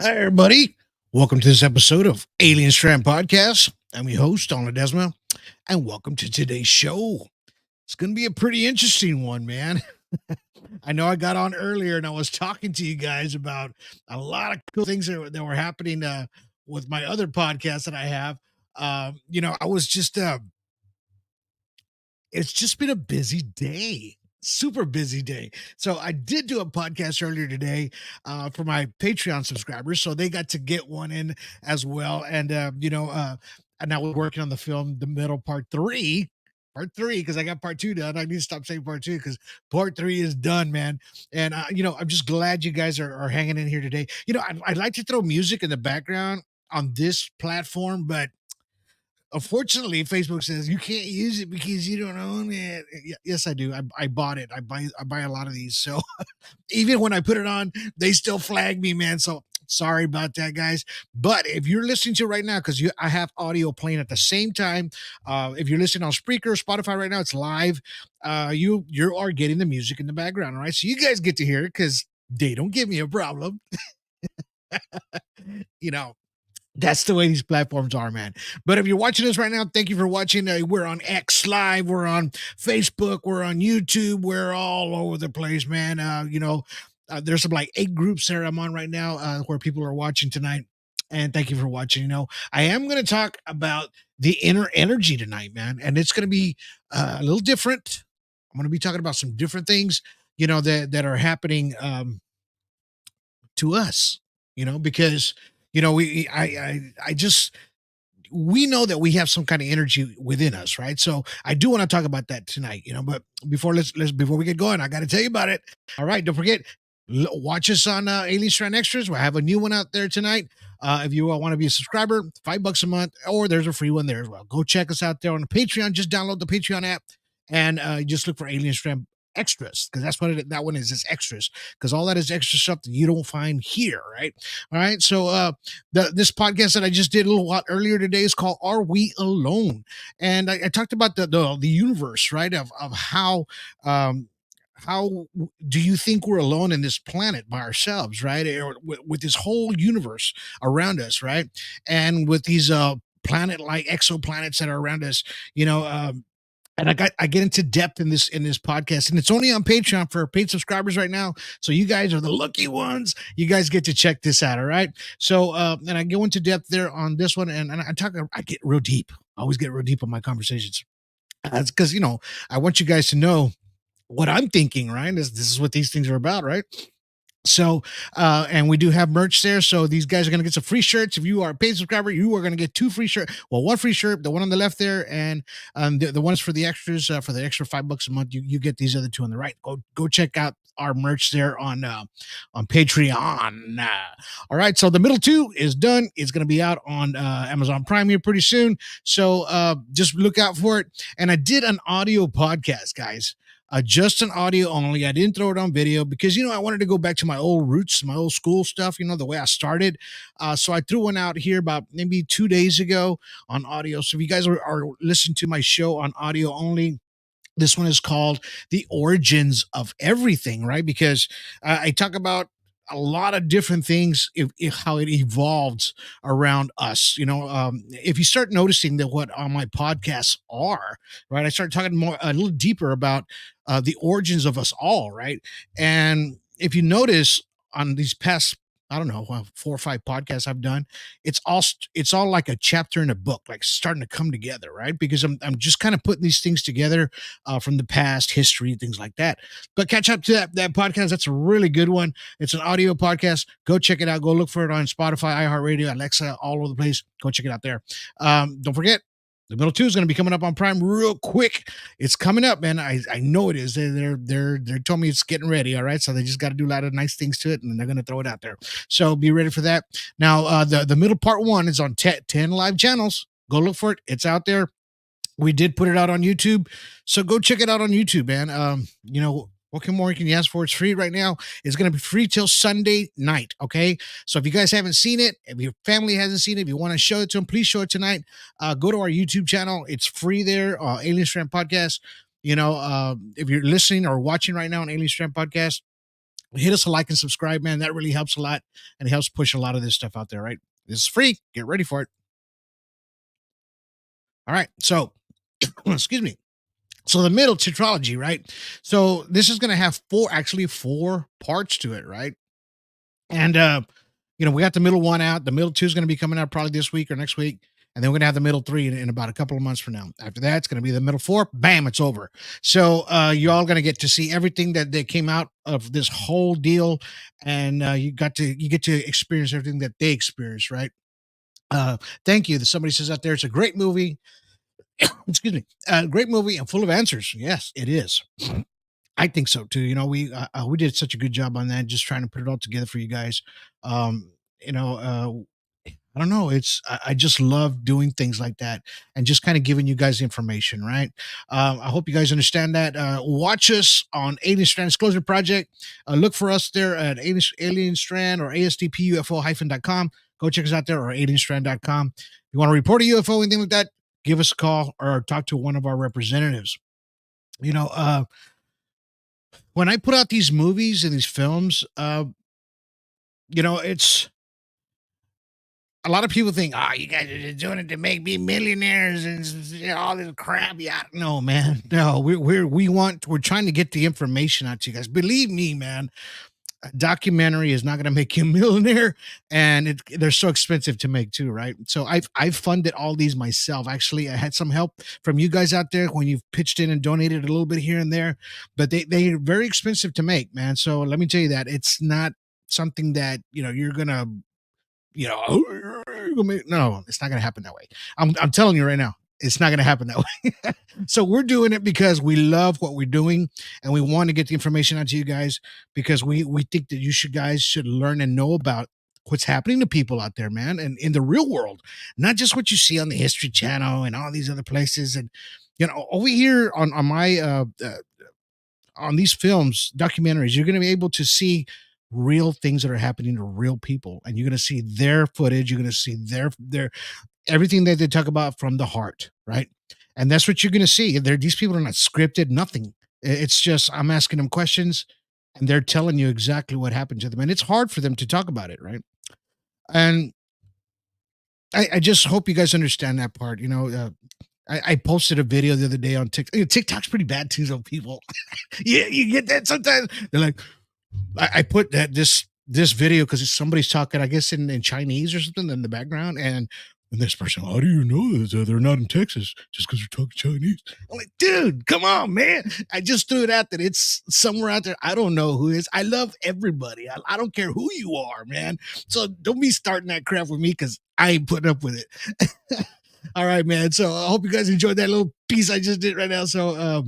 Hi, everybody. Welcome to this episode of Alien Strand Podcast. I'm your host, Donna Desma, and welcome to today's show. It's going to be a pretty interesting one, man. I know I got on earlier and I was talking to you guys about a lot of cool things that were happening with my other podcast that I have. I was just, it's just been a busy day. Super busy day. So I did do a podcast earlier today for my Patreon subscribers, so they got to get one in as well. And I was working on the film, the middle part three, because I got part two done. I need to stop saying part two because part three is done, man. And I'm just glad you guys are hanging in here today. I'd like to throw music in the background on this platform, but unfortunately, Facebook says you can't use it because you don't own it. Yes, I do. I bought it. I buy a lot of these. So even when I put it on, they still flag me, man. So sorry about that, guys. But if you're listening to it right now, because I have audio playing at the same time. If you're listening on Spreaker, Spotify right now, it's live. You are getting the music in the background, all right? So you guys get to hear it because they don't give me a problem. you know, that's the way these platforms are, man. But if you're watching this right now, thank you for watching. We're on X Live, we're on Facebook, we're on YouTube, we're all over the place, man. There's some like 8 groups there I'm on right now where people are watching tonight. And thank you for watching. I am going to talk about the inner energy tonight, man, and it's going to be a little different. I'm going to be talking about some different things, that are happening to us, because I just we know that we have some kind of energy within us, right? So I do want to talk about that tonight, but before we get going, I got to tell you about it. All right, don't forget, watch us on Alien Strand Extras. We have a new one out there tonight. If you want to be a subscriber, $5 a month, or there's a free one there as well. Go check us out there on the Patreon. Just download the Patreon app and just look for Alien Strand Extras, because that's what that one is. It's extras, because all that is extra stuff that you don't find here, right? All right. So this podcast that I just did a little while earlier today is called "Are We Alone?" And I talked about the universe, right? Of um, how do you think we're alone in this planet by ourselves, right? Or with this whole universe around us, right? And with these planet like exoplanets that are around us, you know. And I get into depth in this podcast, and it's only on Patreon for paid subscribers right now. So you guys are the lucky ones. You guys get to check this out, all right? So and I go into depth there on this one, and I get real deep. I always get real deep on my conversations. That's because I want you guys to know what I'm thinking, right? This is what these things are about, right? So, and we do have merch there. So these guys are going to get some free shirts. If you are a paid subscriber, you are going to get 2 free shirts. Well, one free shirt, the one on the left there, and the ones for the extras, for the extra $5 a month. You get these other two on the right. Go check out our merch there on Patreon. All right. So the middle two is done. It's going to be out on Amazon Prime here pretty soon. So just look out for it. And I did an audio podcast, guys, just an audio only. I didn't throw it on video because I wanted to go back to my old roots, my old school stuff. The way I started. So I threw one out here about maybe 2 days ago on audio. So if you guys are listening to my show on audio only, this one is called "The Origins of Everything," right? Because I talk about a lot of different things, if how it evolves around us. If you start noticing that what on my podcasts are, right, I start talking more a little deeper about the origins of us all, right? And if you notice on these past, I don't know, 4 or 5 podcasts I've done, it's all like a chapter in a book, like starting to come together, right? Because I'm just kind of putting these things together from the past, history, things like that. But catch up to that podcast. That's a really good one. It's an audio podcast. Go check it out. Go look for it on Spotify, iHeartRadio, Alexa, all over the place. Go check it out there. Don't forget, the middle two is going to be coming up on Prime real quick. It's coming up, man. I know it is. They're telling me it's getting ready. All right, so they just got to do a lot of nice things to it, and they're going to throw it out there. So be ready for that. Now, the middle part one is on 10 live channels. Go look for it. It's out there. We did put it out on YouTube, so go check it out on YouTube, man. What more can you ask for? It's free right now. It's going to be free till Sunday night. Okay. So if you guys haven't seen it, if your family hasn't seen it, if you want to show it to them, please show it tonight. Go to our YouTube channel. It's free there. Alien Strand Podcast. If you're listening or watching right now on Alien Strand Podcast, hit us a like and subscribe, man. That really helps a lot and it helps push a lot of this stuff out there, right? This is free. Get ready for it. All right. So, excuse me. So the middle tetralogy, right? So this is going to have four parts to it, right? And we got the middle one out. The middle two is going to be coming out probably this week or next week. And then we're going to have the middle three in about a couple of months from now. After that, it's going to be the middle four. Bam, it's over. So you all going to get to see everything that they came out of this whole deal, and you get to experience everything that they experienced, right? Thank you. Somebody says out there, it's a great movie. Excuse me, great movie and full of answers. Yes, it is. I think so too. We did such a good job on that, just trying to put it all together for you guys. Um, you know, I don't know. I just love doing things like that and just kind of giving you guys information, right? I hope you guys understand that. Watch us on Alien Strand Disclosure Project. Look for us there at Alien Strand or ASDPUFO-.com. Go check us out there or alienstrand.com. If you want to report a UFO, anything like that, give us a call or talk to one of our representatives. You know, when I put out these movies and these films, it's a lot of people think, oh, you guys are just doing it to make me millionaires and all this crap. Yeah, no, man, no, we're trying to get the information out to you guys. Believe me, man, a documentary is not going to make you a millionaire, and they're so expensive to make too, right? So I've funded all these myself. Actually, I had some help from you guys out there when you've pitched in and donated a little bit here and there, but they're very expensive to make, man. So let me tell you that it's not something that you're gonna no, it's not gonna happen that way. I'm telling you right now, it's not going to happen that way. So we're doing it because we love what we're doing and we want to get the information out to you guys because we think that guys should learn and know about what's happening to people out there, man, and in the real world, not just what you see on the History Channel and all these other places. And over here on my on these films, documentaries, you're going to be able to see real things that are happening to real people, and you're going to see their footage. You're going to see their everything that they talk about from the heart, right? And that's what you're going to see. These people are not scripted, nothing. It's just I'm asking them questions, and they're telling you exactly what happened to them, and it's hard for them to talk about it, right? And I just hope you guys understand that part. I posted a video the other day on TikTok. TikTok's pretty bad too, so people. Yeah, you get that sometimes. They're like, I put this video because somebody's talking, I guess in Chinese or something in the background, and this person, how do you know that they're not in Texas just because they're talking Chinese? I'm like, dude, come on, man! I just threw it out that it's somewhere out there. I don't know who it is. I love everybody. I don't care who you are, man. So don't be starting that crap with me because I ain't putting up with it. All right, man. So I hope you guys enjoyed that little piece I just did right now. So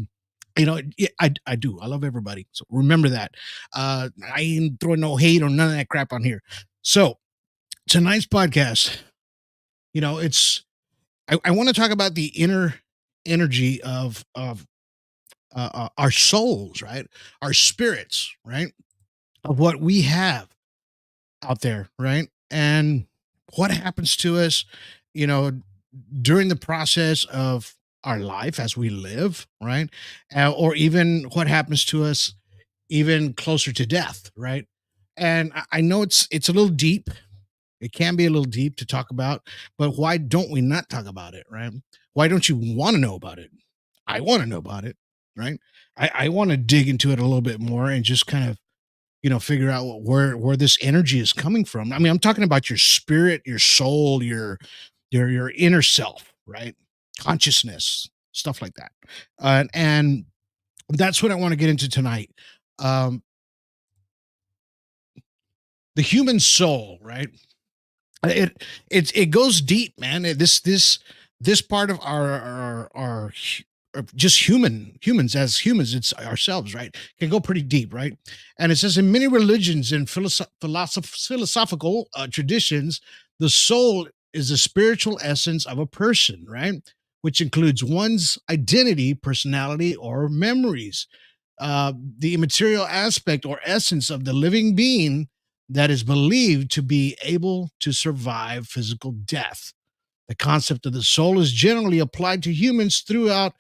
yeah, I do. I love everybody. So remember that. I ain't throwing no hate or none of that crap on here. So tonight's podcast, it's I want to talk about the inner energy of our souls, right? Our spirits, right? Of what we have out there, right? And what happens to us, you know, during the process of our life as we live, right? Or even what happens to us even closer to death, right? And I know it's a little deep. It can be a little deep to talk about, but why don't we not talk about it, right? Why don't you want to know about it? I want to know about it, right? I want to dig into it a little bit more and just kind of figure out where this energy is coming from. I mean, I'm talking about your spirit, your soul, your inner self, right? Consciousness, stuff like that. And that's what I want to get into tonight. Um, the human soul, right? It goes deep, man. This part of our just humans as humans, it's ourselves, right? Can go pretty deep, right? And it says in many religions and philosophical traditions, the soul is the spiritual essence of a person, right? Which includes one's identity, personality, or memories. The immaterial aspect or essence of the living being that is believed to be able to survive physical death. The concept of the soul is generally applied to humans throughout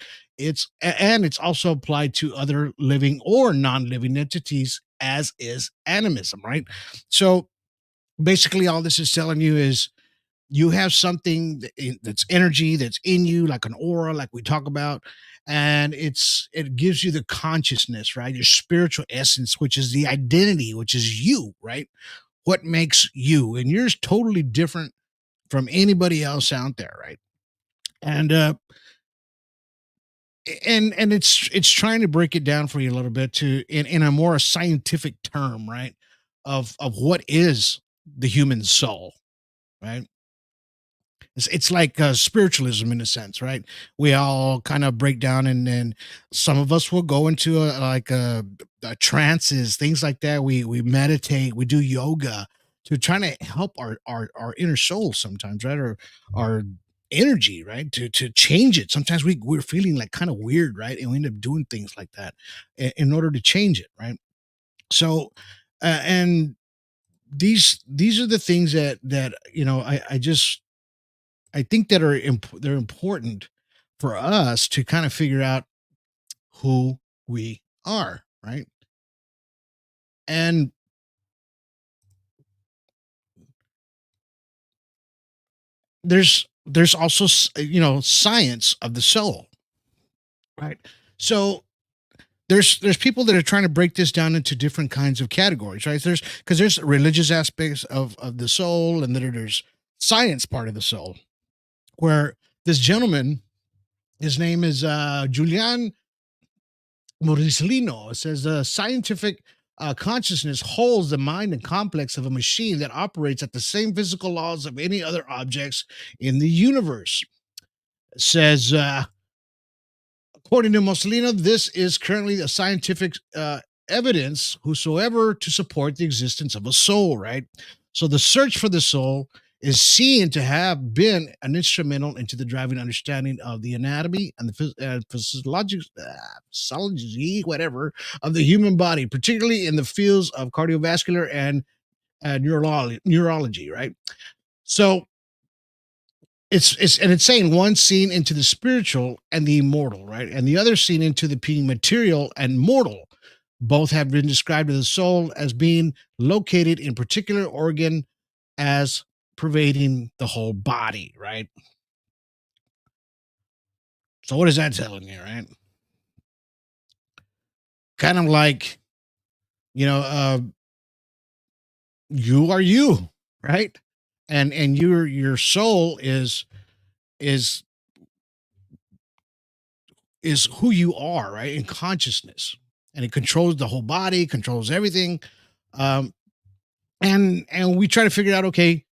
and it's also applied to other living or non-living entities as is animism, right? So basically, all this is telling you is you have something that's energy that's in you, like an aura, like we talk about, and it gives you the consciousness, right? Your spiritual essence, which is the identity, which is you, right? What makes you, and you're totally different from anybody else out there, right? And it's trying to break it down for you a little bit to in a more scientific term, right? Of what is the human soul, right? It's like spiritualism in a sense, right? We all kind of break down, and some of us will go into a trances, things like that. We meditate, we do yoga to trying to help our inner soul sometimes, right? Or our energy, right? To change it. Sometimes we're feeling like kind of weird, right? And we end up doing things like that in order to change it, right? So, and these are the things that I think that they're important for us to kind of figure out who we are, right? And there's also science of the soul, right? So there's people that are trying to break this down into different kinds of categories, right? There's religious aspects of the soul, and then there's science part of the soul, where this gentleman, his name is Julian Morislino, says the scientific consciousness holds the mind and complex of a machine that operates at the same physical laws of any other objects in the universe. Says, according to Mussolino, this is currently a scientific evidence, whosoever, to support the existence of a soul, right? So the search for the soul is seen to have been an instrumental into the driving understanding of the anatomy and the physiology, whatever, of the human body, particularly in the fields of cardiovascular and neurology, right? So it's saying one seen into the spiritual and the immortal, right? And the other seen into the being material and mortal. Both have been described to the soul as being located in particular organ as pervading the whole body, right? So what is that telling you, right? Kind of like, you know, you are you, right? And your soul is is who you are, right? In consciousness. And it controls the whole body, controls everything. Um, and we try to figure out, okay,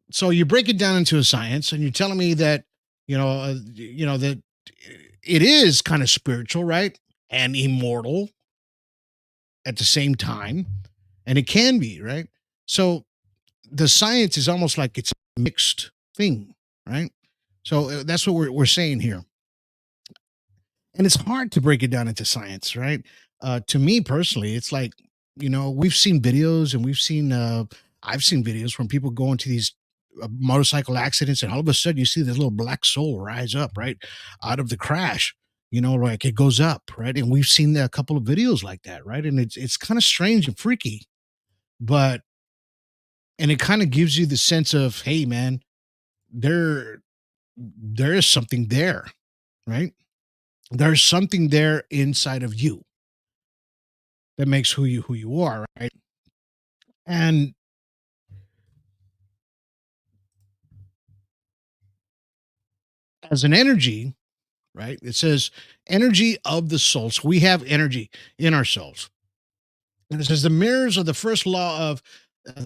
so you break it down into a science, and you're telling me that that it is kind of spiritual, right? And immortal at the same time, and it can be, right? So the science is almost like it's a mixed thing, right? So that's what we're saying here. And it's hard to break it down into science, right? To me personally, it's like, we've seen videos, and I've seen videos when people go into these motorcycle accidents, and all of a sudden you see this little black soul rise up, right, out of the crash. Like it goes up, right? And we've seen a couple of videos like that, right? And it's kind of strange and freaky, but and it kind of gives you the sense of, hey, man, there there is something there, right? There's something there inside of you that makes who you are, right? And as an energy, right? It says energy of the soul. So we have energy in ourselves. And it says the mirrors of the first law of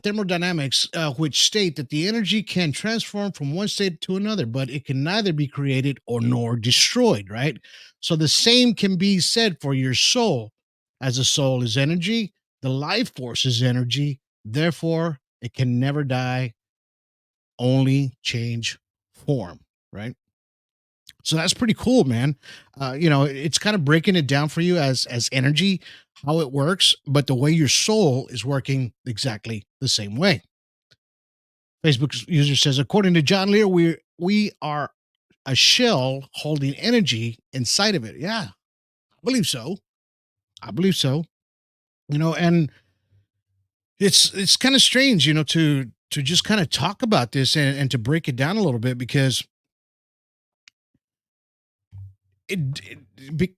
thermodynamics, which state that the energy can transform from one state to another, but it can neither be created or nor destroyed, right? So the same can be said for your soul. As the soul is energy, the life force is energy. Therefore, it can never die, only change form, right? So that's pretty cool, man. It's kind of breaking it down for you as energy, how it works, but the way your soul is working exactly the same way. Facebook user says, according to John Lear, we are a shell holding energy inside of it. Yeah, I believe so. I believe so. And it's kind of strange, to just kind of talk about this and to break it down a little bit because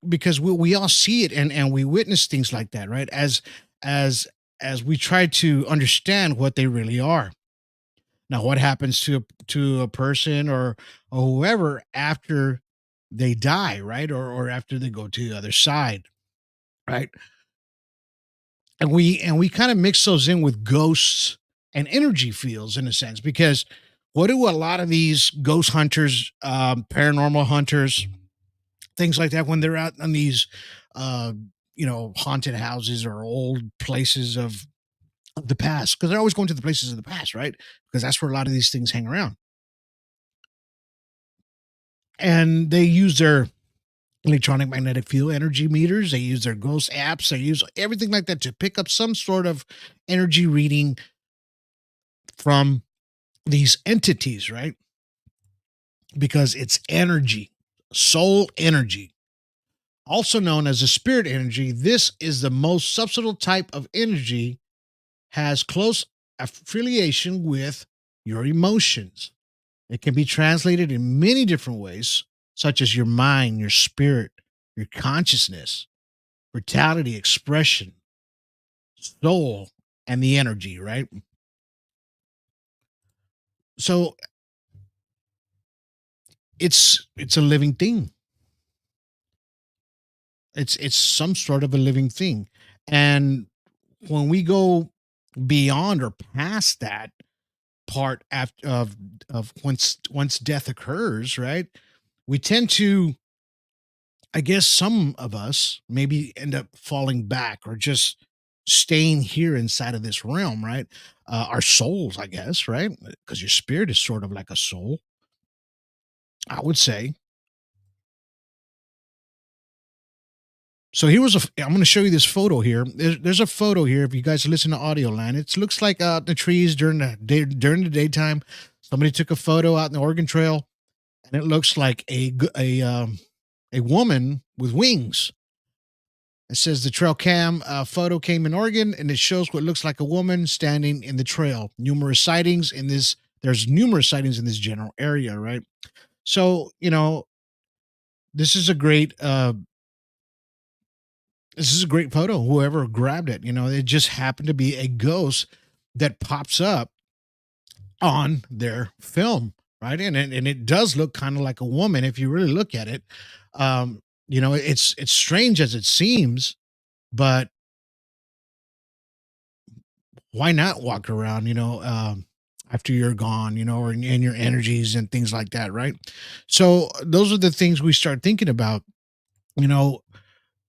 because we all see it and we witness things like that, right? As as we try to understand what they really are. Now, what happens to a person or whoever after they die, right? Or after they go to the other side, right? And we kind of mix those in with ghosts and energy fields in a sense because what do a lot of these ghost hunters, paranormal hunters, things like that when they're out on these uh haunted houses or old places of the past, because they're always going to the places of the past, right? Because that's where a lot of these things hang around, and they use their electronic magnetic field energy meters, they use their ghost apps, they use everything like that to pick up some sort of energy reading from these entities, right? Because it's energy, soul energy, also known as a spirit energy. This is the most subtle type of energy, has close affiliation with your emotions. It can be translated in many different ways, such as your mind, your spirit, your consciousness, brutality, expression, soul, and the energy, right? So it's a living thing. It's some sort of a living thing. And when we go beyond or past that part after of once death occurs, right? We tend to, I guess some of us maybe end up falling back or just staying here inside of this realm, right? Our souls, I guess, right? Because your spirit is sort of like a soul, I would say. So here was I'm going to show you this photo here. There's a photo here. If you guys listen to audio land, it looks like the trees during the day, during the daytime. Somebody took a photo out in the Oregon Trail, and it looks like a woman with wings. It says the trail cam photo came in Oregon, and it shows what looks like a woman standing in the trail. Numerous sightings in this. There's numerous sightings in this general area, right? So this is a great this is a great photo. Whoever grabbed it, it just happened to be a ghost that pops up on their film, right? And it does look kind of like a woman if you really look at it. It's strange as it seems, but why not walk around, after you're gone, or in your energies and things like that, right? So those are the things we start thinking about. You know,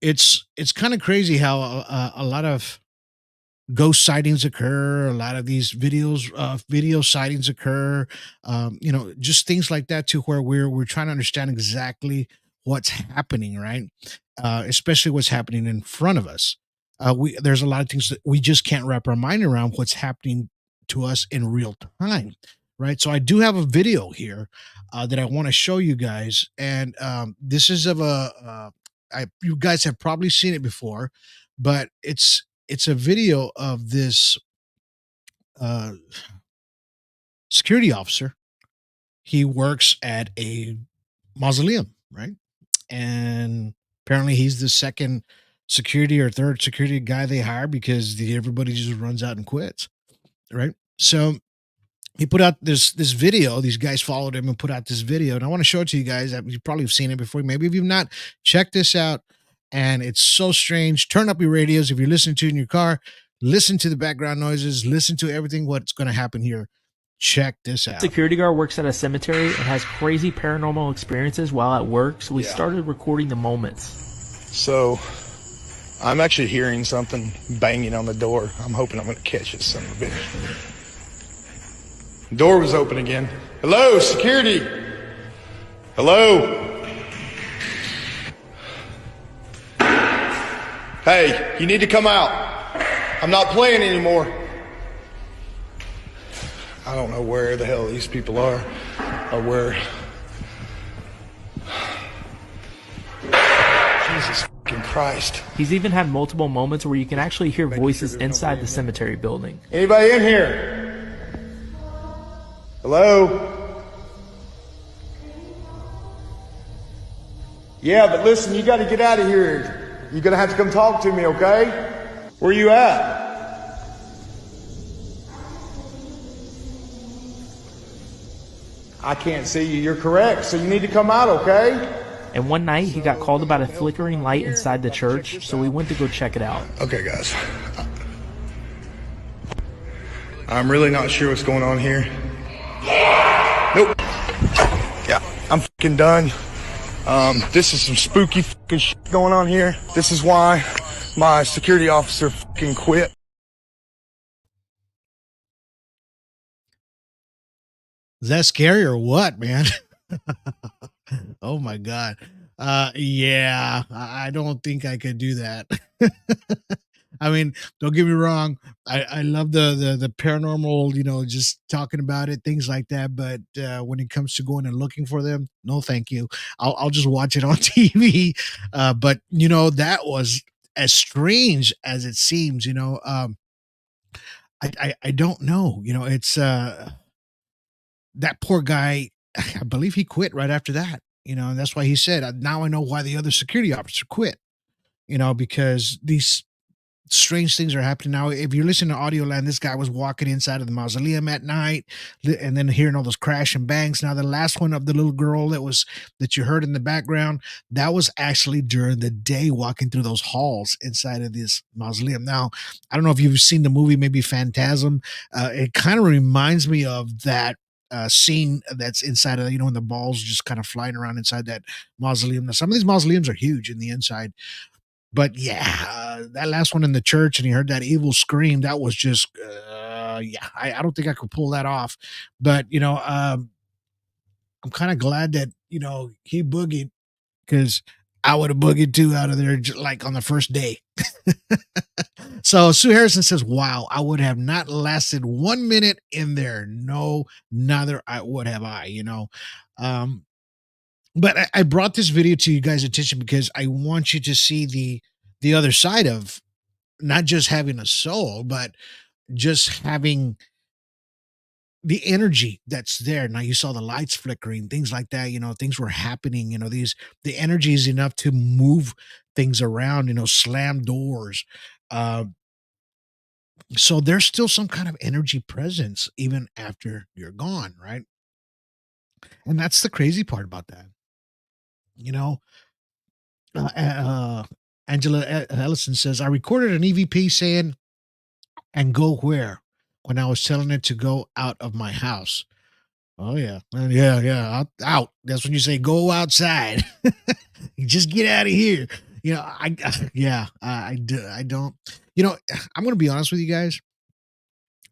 it's kind of crazy how a lot of ghost sightings occur, a lot of these video sightings occur, just things like that, to where we're trying to understand exactly what's happening, right? Especially what's happening in front of us. We There's a lot of things that we just can't wrap our mind around what's happening to us in real time, right? So I do have a video here that I want to show you guys, and this is of you guys have probably seen it before, but it's a video of this uh, security officer. He works at a mausoleum, right? And apparently he's the second security or third security guy they hire because everybody just runs out and quits, right? So he put out this video. These guys followed him and put out this video, and I want to show it to you guys. You probably have seen it before. Maybe if you've not, check this out. And it's so strange. Turn up your radios if you're listening to it in your car. Listen to the background noises. Listen to everything. What's going to happen here? Check this out. Security guard works at a cemetery and has crazy paranormal experiences while at work, so we started recording the moments. So I'm actually hearing something banging on the door. I'm hoping I'm going to catch it, son of a bitch. Door was open again. Hello, security. Hello. Hey, you need to come out. I'm not playing anymore. I don't know where the hell these people are or where. Jesus fucking Christ. Christ. He's even had multiple moments where you can actually hear voices inside the cemetery building. Anybody in here? Hello? Yeah, but listen, you got to get out of here. You're going to have to come talk to me, okay? Where you at? I can't see you. You're correct. So you need to come out, okay? And one night, he got called about a flickering light inside the church, so we went to go check it out. Okay, guys. I'm really not sure what's going on here. Nope. Yeah, I'm fucking done. This is some spooky fucking shit going on here. This is why my security officer fucking quit. Is that scary or what, man? Oh my God. Yeah, I don't think I could do that. I mean, don't get me wrong. I love the paranormal, just talking about it, things like that. But when it comes to going and looking for them, no, thank you. I'll just watch it on TV. But that was as strange as it seems. I don't know. It's that poor guy. I believe he quit right after that. And that's why he said, now I know why the other security officer quit. Because these strange things are happening now. If you're listening to Audioland, this guy was walking inside of the mausoleum at night, and then hearing all those crash and bangs. Now, the last one of the little girl that you heard in the background, that was actually during the day, walking through those halls inside of this mausoleum. Now, I don't know if you've seen the movie, maybe Phantasm. It kind of reminds me of that scene that's inside of, when the balls just kind of flying around inside that mausoleum. Now, some of these mausoleums are huge in the inside. But yeah, that last one in the church, and he heard that evil scream. That was just, yeah. I don't think I could pull that off. But I'm kind of glad that he boogied, because I would have boogied too out of there, like on the first day. So Sue Harrison says, "Wow, I would have not lasted 1 minute in there. No, neither I would have I. Um, but I brought this video to you guys' attention because I want you to see the other side of not just having a soul, but just having the energy that's there. Now, you saw the lights flickering, things like that. Things were happening. The energy is enough to move things around. Slam doors. Uh, so there's still some kind of energy presence even after you're gone, right? And that's the crazy part about that. You know, Angela Ellison says, I recorded an EVP saying, and go where? When I was telling it to go out of my house. Oh, yeah. Yeah. Out. That's when you say go outside. You just get out of here. Yeah, I don't. I'm going to be honest with you guys.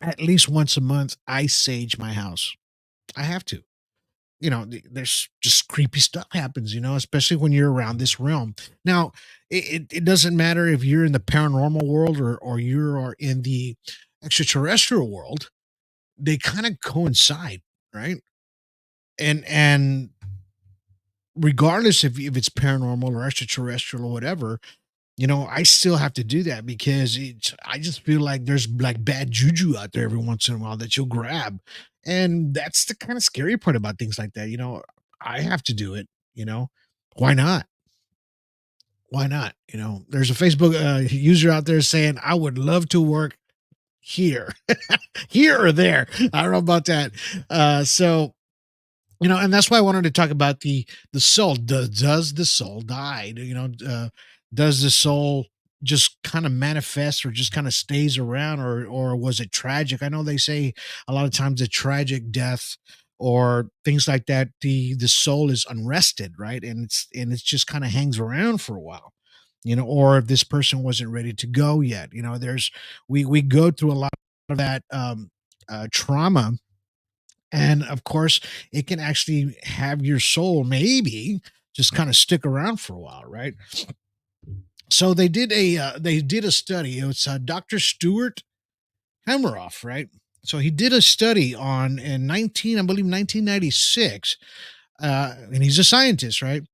At least once a month, I sage my house. I have to. There's just creepy stuff happens, especially when you're around this realm. Now, it doesn't matter if you're in the paranormal world or you are in the extraterrestrial world. They kind of coincide, right? And regardless if it's paranormal or extraterrestrial or whatever, I still have to do that because I just feel like there's like bad juju out there every once in a while that you'll grab. And that's the kind of scary part about things like that. I have to do it. Why not? Why not? There's a Facebook user out there saying, I would love to work here, here or there. I don't know about that. So, and that's why I wanted to talk about the soul. Does the soul die? Does the soul just kind of manifest or just kind of stays around, or was it tragic? I know they say a lot of times a tragic death or things like that, the soul is unrested, right? And it's just kind of hangs around for a while, or if this person wasn't ready to go yet. We go through a lot of that trauma. And of course, it can actually have your soul maybe just kind of stick around for a while, right? So they did a study. It was Dr. Stuart Hemmeroff, right? So he did a study in 1996, and he's a scientist, right?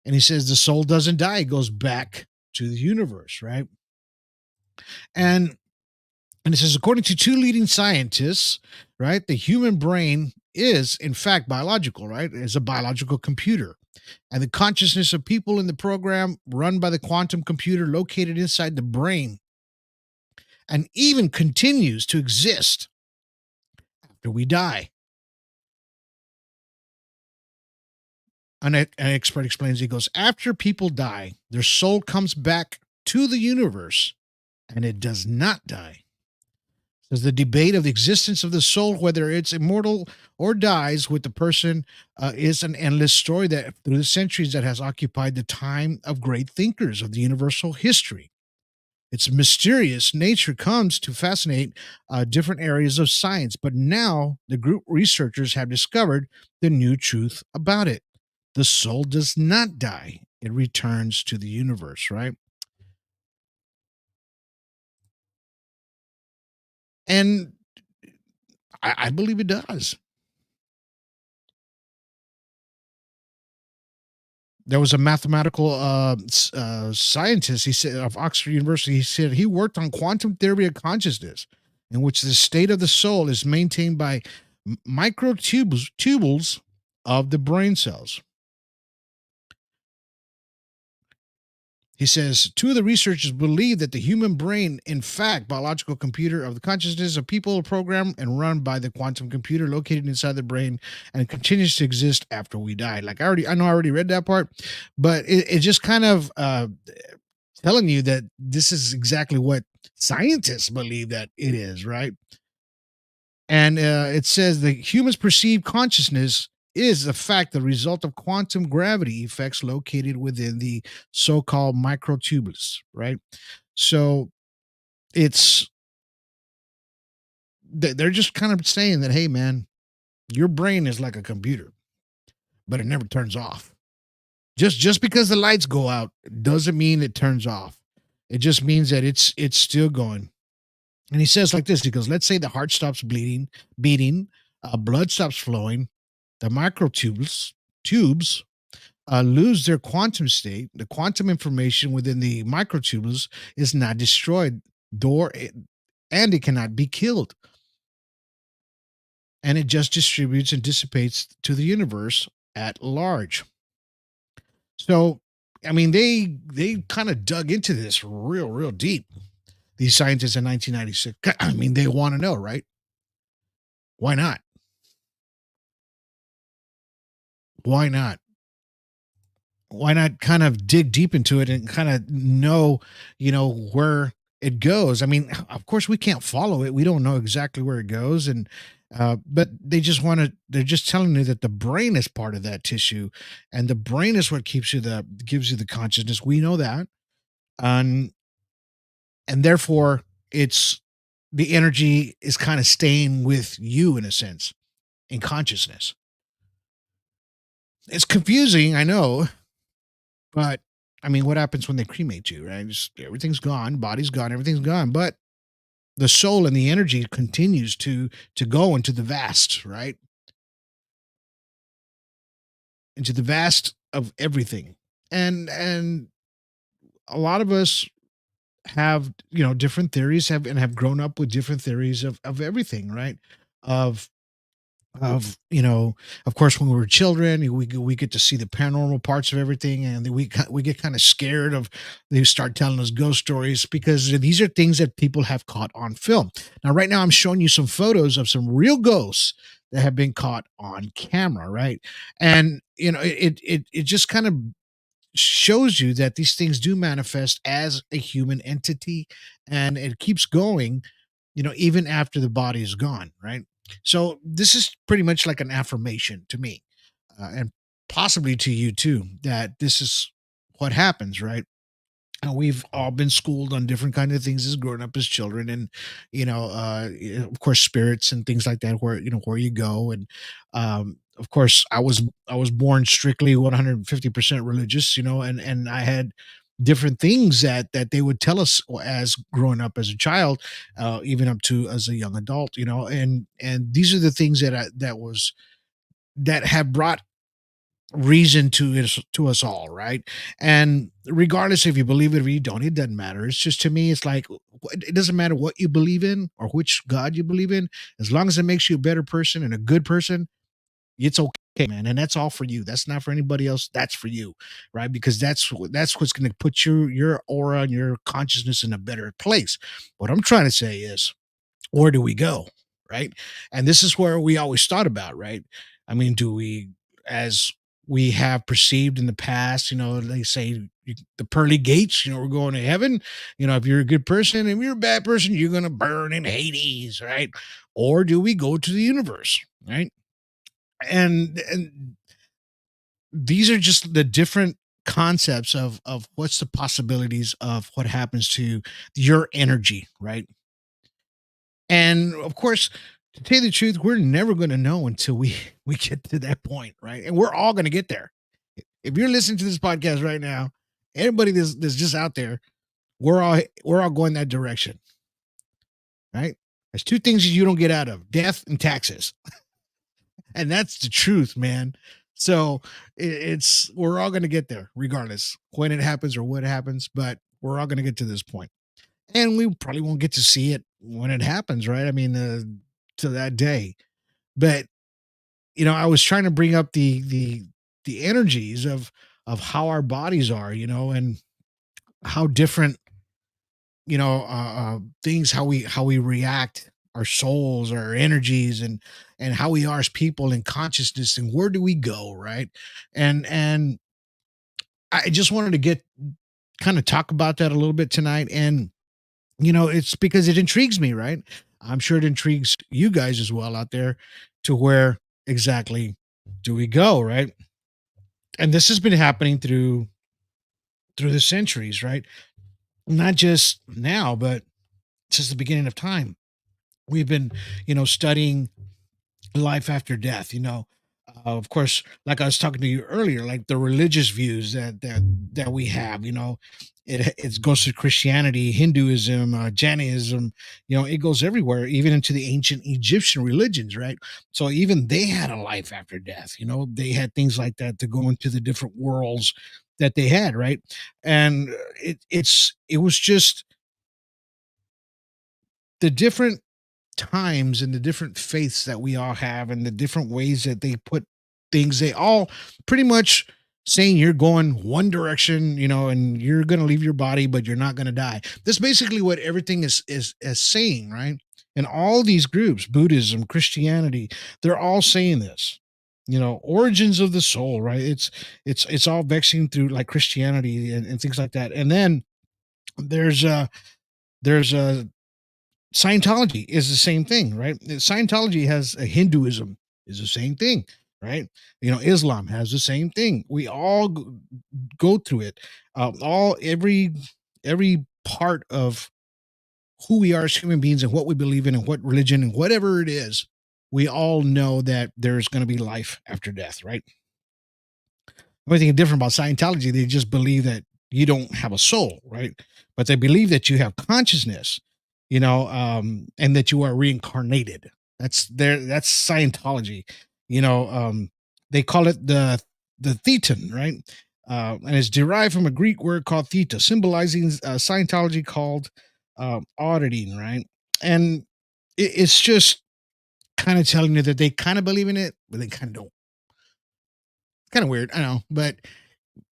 And he says the soul doesn't die; it goes back to the universe, right? And and it says, according to two leading scientists, right, the human brain is, in fact, biological, right? It's a biological computer. And the consciousness of people in the program run by the quantum computer located inside the brain and even continues to exist after we die. An expert explains, he goes, after people die, their soul comes back to the universe and it does not die. Says the debate of the existence of the soul, whether it's immortal or dies with the person, is an endless story that through the centuries that has occupied the time of great thinkers of the universal history. Its mysterious nature comes to fascinate different areas of science, but now the group researchers have discovered the new truth about it. The soul does not die, it returns to the universe, right? And I believe it does. There was a mathematical scientist, he said, of Oxford University. He said he worked on quantum theory of consciousness, in which the state of the soul is maintained by microtubules of the brain cells. He says two of the researchers believe that the human brain, in fact, biological computer of the consciousness of people, programmed and run by the quantum computer located inside the brain, and continues to exist after we die. Like I know I already read that part, but it just kind of telling you that this is exactly what scientists believe that it is, right? And it says the humans perceive consciousness is, the fact, the result of quantum gravity effects located within the so-called microtubules, right? So it's they're just kind of saying that, hey, man, your brain is like a computer, but it never turns off. Just because the lights go out doesn't mean it turns off. It just means that it's still going. And he says like this, he goes, let's say the heart stops beating, blood stops flowing, the tubes lose their quantum state. The quantum information within the microtubules is not destroyed, and it cannot be killed. And it just distributes and dissipates to the universe at large. So, I mean, they kind of dug into this real deep. These scientists in 1996. I mean, they want to know, right? Why not? Why not? Why not kind of dig deep into it and kind of know, where it goes? I mean, of course, we can't follow it. We don't know exactly where it goes, and but they're just telling you that the brain is part of that tissue, and the brain is what gives you the consciousness. We know that, and therefore it's the energy is kind of staying with you in a sense in consciousness. It's confusing, I know, but I mean, what happens when they cremate you, right? Everything's gone, body's gone, everything's gone, but the soul and the energy continues to go into the vast, right? Into the vast of everything. And a lot of us have, different theories, have grown up with different theories of everything, right? Of of course, when we were children, we get to see the paranormal parts of everything, and then we get kind of scared of, they start telling us ghost stories because these are things that people have caught on film. Now right now I'm showing you some photos of some real ghosts that have been caught on camera, right? And it just kind of shows you that these things do manifest as a human entity, and it keeps going, even after the body is gone, right? So this is pretty much like an affirmation to me, and possibly to you too, that this is what happens, right? And we've all been schooled on different kind of things as growing up as children, and of course, spirits and things like that, where where you go, and of course, I was born strictly 150% religious, and I had different things that they would tell us as growing up as a child, even up to as a young adult, and these are the things that have brought reason to us all, right? And regardless if you believe it or you don't, it doesn't matter. It's just, to me, it's like, it doesn't matter what you believe in or which God you believe in, as long as it makes you a better person and a good person, it's okay, man. And that's all for you. That's not for anybody else. That's for you, right? Because that's what's going to put your aura and your consciousness in a better place. What I'm trying to say is, where do we go, right? And this is where we always thought about, right? I mean, do we, as we have perceived in the past, they say, the pearly gates, we're going to heaven. If you're a good person, if you're a bad person, you're going to burn in Hades, right? Or do we go to the universe, right? And these are just the different concepts of what's the possibilities of what happens to your energy, right? And of course, to tell you the truth, we're never going to know until we we get to that point, right? And we're all going to get there. If you're listening to this podcast right now, everybody that's just out there, we're all going that direction, right? There's two things you don't get out of: death and taxes, and that's the truth, man. So it's we're all going to get there, regardless when it happens or what happens. But we're all going to get to this point, and we probably won't get to see it when it happens, right? I mean, to that day. But I was trying to bring up the energies of how our bodies are, and how different, things, how we react, our souls, our energies, and how we are as people in consciousness, and where do we go, right? And I just wanted to get kind of talk about that a little bit tonight. And it's because it intrigues me, right? I'm sure it intrigues you guys as well out there, to where exactly do we go, right? And this has been happening through the centuries, right? Not just now, but since the beginning of time. We've been, studying life after death. Of course, like I was talking to you earlier, like the religious views that we have. It goes to Christianity, Hinduism, Jainism. It goes everywhere, even into the ancient Egyptian religions, right? So even they had a life after death. They had things like that to go into the different worlds that they had, right? And it was just the different times and the different faiths that we all have, and the different ways that they put things, they all pretty much saying you're going one direction, and you're going to leave your body, but you're not going to die. That's basically what everything is saying, right? And all these groups, Buddhism, Christianity, they're all saying this. Origins of the soul, right? It's all vexing through, like, Christianity and things like that. And then there's a Scientology is the same thing, right? Scientology has a Hinduism is the same thing, right? Islam has the same thing. We all go through it. All every part of who we are as human beings and what we believe in and what religion and whatever it is, we all know that there's going to be life after death, right? Only thing different about Scientology, they just believe that you don't have a soul, right? But they believe that you have consciousness, and that you are reincarnated. That's Scientology. They call it the thetan, right? And it's derived from a Greek word called theta, symbolizing Scientology called auditing, right? And it's just kind of telling you that they kind of believe in it, but they kind of don't. Kind of weird, I know, but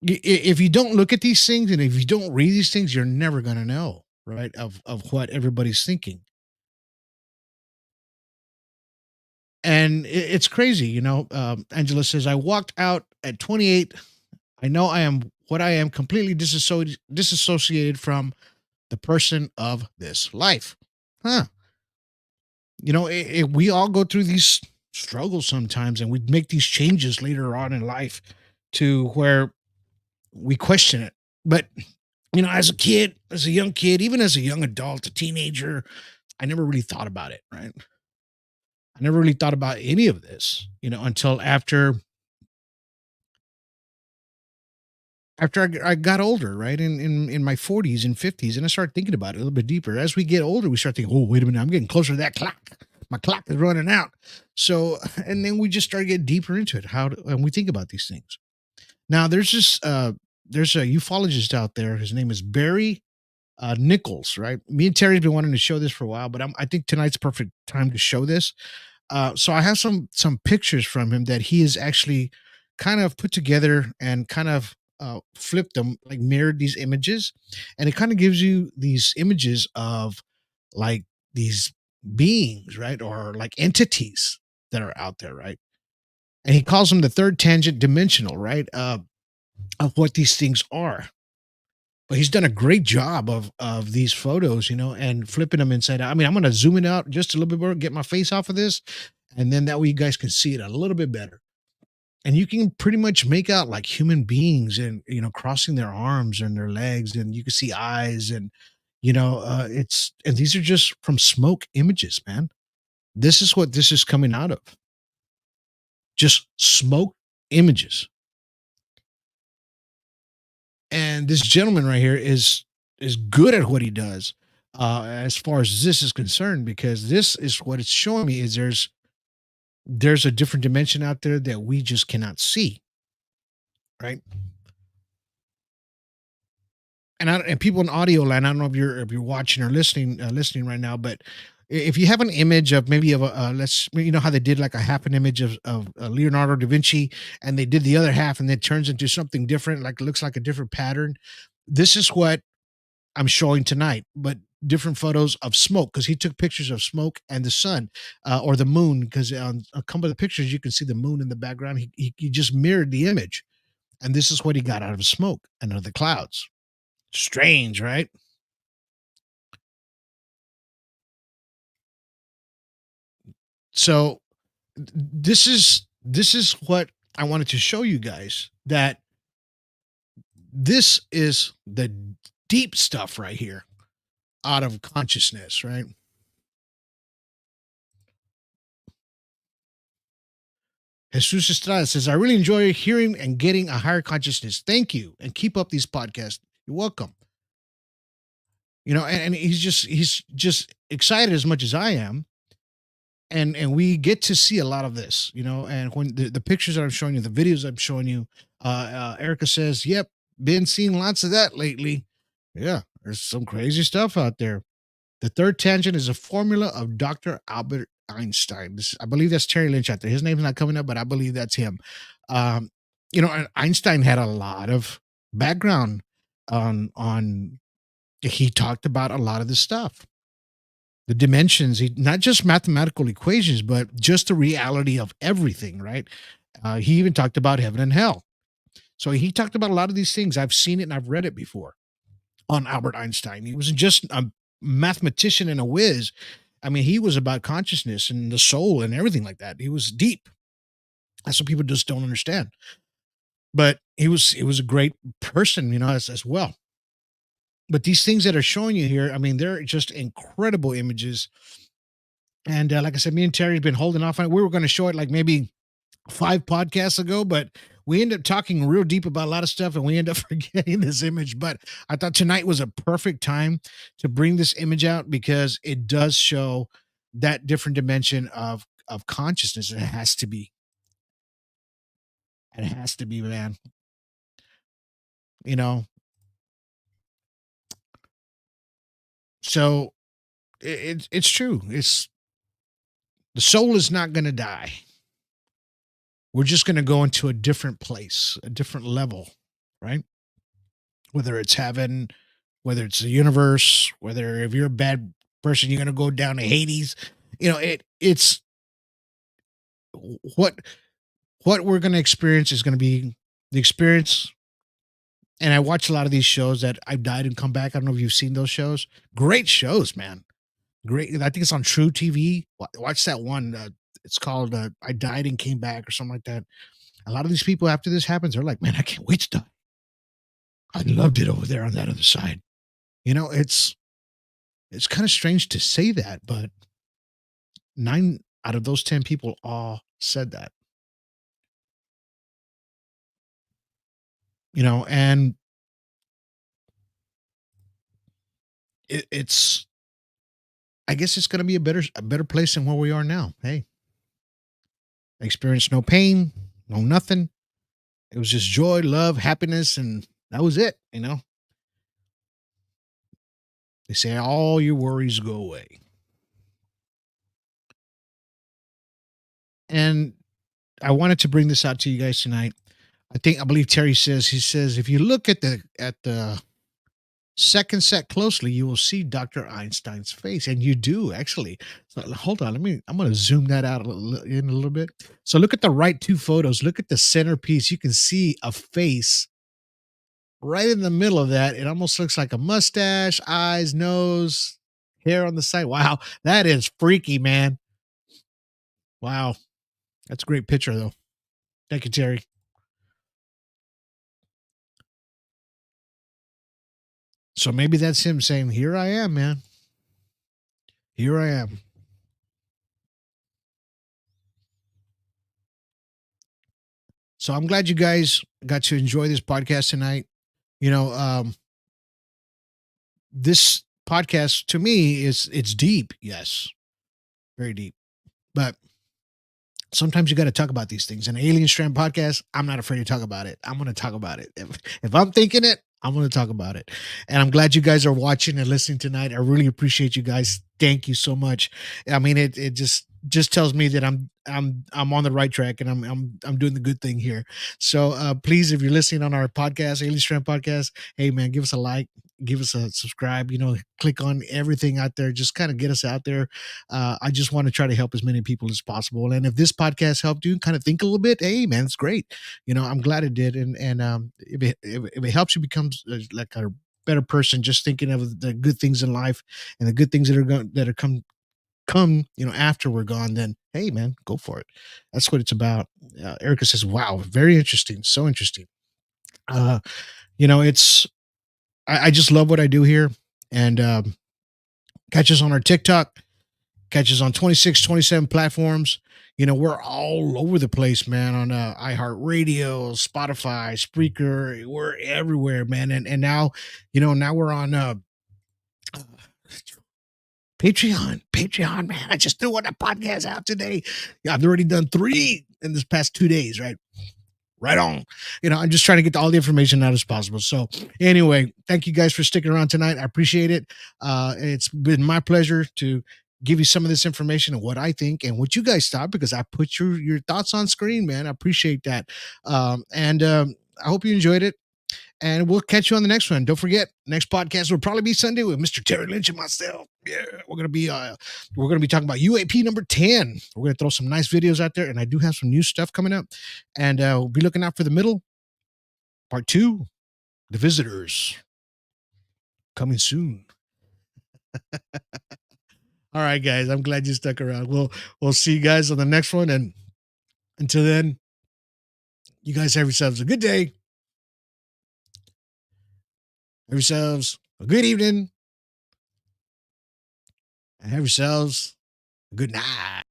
if you don't look at these things and if you don't read these things, you're never going to know, right? Of what everybody's thinking. And it's crazy, Angela says, I walked out at 28. I know I am what I am, completely disassociated from the person of this life. Huh. We all go through these struggles sometimes, and we make these changes later on in life to where we question it. But, as a kid, as a young kid, even as a young adult, a teenager, I never really thought about it, right? I never really thought about any of this, until after I got older, right? In my 40s and 50s, and I started thinking about it a little bit deeper. As we get older, we start thinking, oh, wait a minute, I'm getting closer to that clock. My clock is running out. So, and then we just started getting deeper into it. And we think about these things. Now there's a ufologist out there. His name is Barry Nichols, right? Me and Terry's been wanting to show this for a while, but I think tonight's perfect time to show this. So I have some pictures from him that he has actually kind of put together and kind of flipped them, like mirrored these images, and it kind of gives you these images of like these beings, right, or like entities that are out there, right? And he calls them the third tangent dimensional, right, of what these things are. But he's done a great job of these photos, and flipping them inside out. I mean, I'm gonna zoom it out just a little bit more, get my face off of this, and then that way you guys can see it a little bit better. And you can pretty much make out like human beings and crossing their arms and their legs, and you can see eyes and it's and these are just from smoke images, man. This is what this is coming out of. Just smoke images. And this gentleman right here is good at what he does as far as this is concerned, because this is what it's showing me is there's a different dimension out there that we just cannot see, right? And people in audio land, I don't know if you're watching or listening right now, but if you have an image of maybe of a let's how they did like a half an image of Leonardo da Vinci, and they did the other half and it turns into something different, like it looks like a different pattern. This is what I'm showing tonight, but different photos of smoke, because he took pictures of smoke and the sun, or the moon, because on a couple of the pictures you can see the moon in the background. He just mirrored the image, and this is what he got out of smoke and out of the clouds. Strange, right? So this is what I wanted to show you guys, that this is the deep stuff right here out of consciousness, right? Jesus Estrada says, I really enjoy hearing and getting a higher consciousness. Thank you. And keep up these podcasts. You're welcome. And he's just excited as much as I am. And we get to see a lot of this, and when the pictures that I'm showing you, the videos I'm showing you, Erica says, yep, been seeing lots of that lately. Yeah, there's some crazy stuff out there. The third tangent is a formula of Dr. Albert Einstein. I believe that's Terry Lynch out there. His name's not coming up, but I believe that's him. Um, and Einstein had a lot of background on he talked about a lot of this stuff. The dimensions, not just mathematical equations, but just the reality of everything, right? He even talked about heaven and hell. So he talked about a lot of these things. I've seen it and I've read it before on Albert Einstein. He wasn't just a mathematician and a whiz. I mean, he was about consciousness and the soul and everything like that. He was deep. That's what people just don't understand. But he was a great person, as well. But these things that are showing you here, I mean, they're just incredible images. And like I said, me and Terry's been holding off on it. We were going to show it like maybe 5 podcasts ago, but we ended up talking real deep about a lot of stuff and we end up forgetting this image. But I thought tonight was a perfect time to bring this image out, because it does show that different dimension of consciousness. It has to be. It has to be, man. You know, so it's true. It's the soul is not going to die. We're just going to go into a different place, a different level, right? Whether it's heaven, whether it's the universe, whether if you're a bad person, you're going to go down to Hades. It's what we're going to experience is going to be the experience. And I watch a lot of these shows that I've died and come back. I don't know if you've seen those shows. Great shows, man. Great. I think it's on True TV. Watch that one. It's called I Died and Came Back or something like that. A lot of these people after this happens, they're like, man, I can't wait to die. I loved it over there on that other side. It's kind of strange to say that, but 9 out of those 10 people all said that. And it's I guess it's going to be a better place than where we are now. Hey, experience no pain, no nothing. It was just joy, love, happiness, and that was it. They say all your worries go away. And I wanted to bring this out to you guys tonight. I believe Terry says, he says, if you look at the second set closely, you will see Dr. Einstein's face. And you do actually. So hold on. I'm going to zoom that out in a little bit. So look at the right two photos. Look at the centerpiece. You can see a face right in the middle of that. It almost looks like a mustache, eyes, nose, hair on the side. Wow. That is freaky, man. Wow. That's a great picture though. Thank you, Terry. So maybe that's him saying, here I am, man. Here I am. So I'm glad you guys got to enjoy this podcast tonight. This podcast to me it's deep. Yes, very deep. But sometimes you got to talk about these things. And Alien Strand podcast, I'm not afraid to talk about it. I'm going to talk about it. If I'm thinking it, I'm going to talk about it. And I'm glad you guys are watching and listening tonight. I really appreciate you guys. Thank you so much. I mean, it just tells me that I'm on the right track and I'm doing the good thing here. So please, if you're listening on our podcast, Alien Strand podcast, hey man, give us a like, give us a subscribe, click on everything out there. Just kind of get us out there. I just want to try to help as many people as possible. And if this podcast helped you kind of think a little bit, hey man, it's great. I'm glad it did. And if it helps you become like a better person, just thinking of the good things in life and the good things that are come after we're gone, then hey man, go for it. That's what it's about. Erica says, wow, very interesting. So interesting. It's I just love what I do here. And catch us on our TikTok, catch us on 26, 27 platforms. We're all over the place, man, on iHeartRadio, Spotify, Spreaker. We're everywhere, man. And now, now we're on Patreon, man. I just threw one podcast out today. Yeah, I've already done 3 in this past 2 days, right? Right on. I'm just trying to get all the information out as possible. So anyway, thank you guys for sticking around tonight. I appreciate it. It's been my pleasure to give you some of this information and what I think and what you guys thought, because I put your thoughts on screen, man. I appreciate that. And I hope you enjoyed it. And we'll catch you on the next one. Don't forget, next podcast will probably be Sunday with Mr. Terry Lynch and myself. Yeah, we're gonna be talking about UAP number 10. We're gonna throw some nice videos out there, and I do have some new stuff coming up. And we'll be looking out for the middle. Part 2, the visitors, coming soon. All right, guys. I'm glad you stuck around. We'll see you guys on the next one. And until then, you guys have yourselves a good day. Have yourselves a good evening. And have yourselves a good night.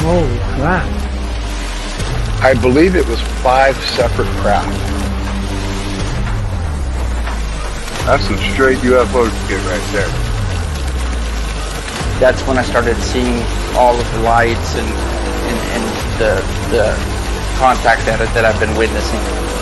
Holy crap. I believe it was 5 separate craft. That's some straight UFO shit right there. That's when I started seeing all of the lights and the contact that I've been witnessing.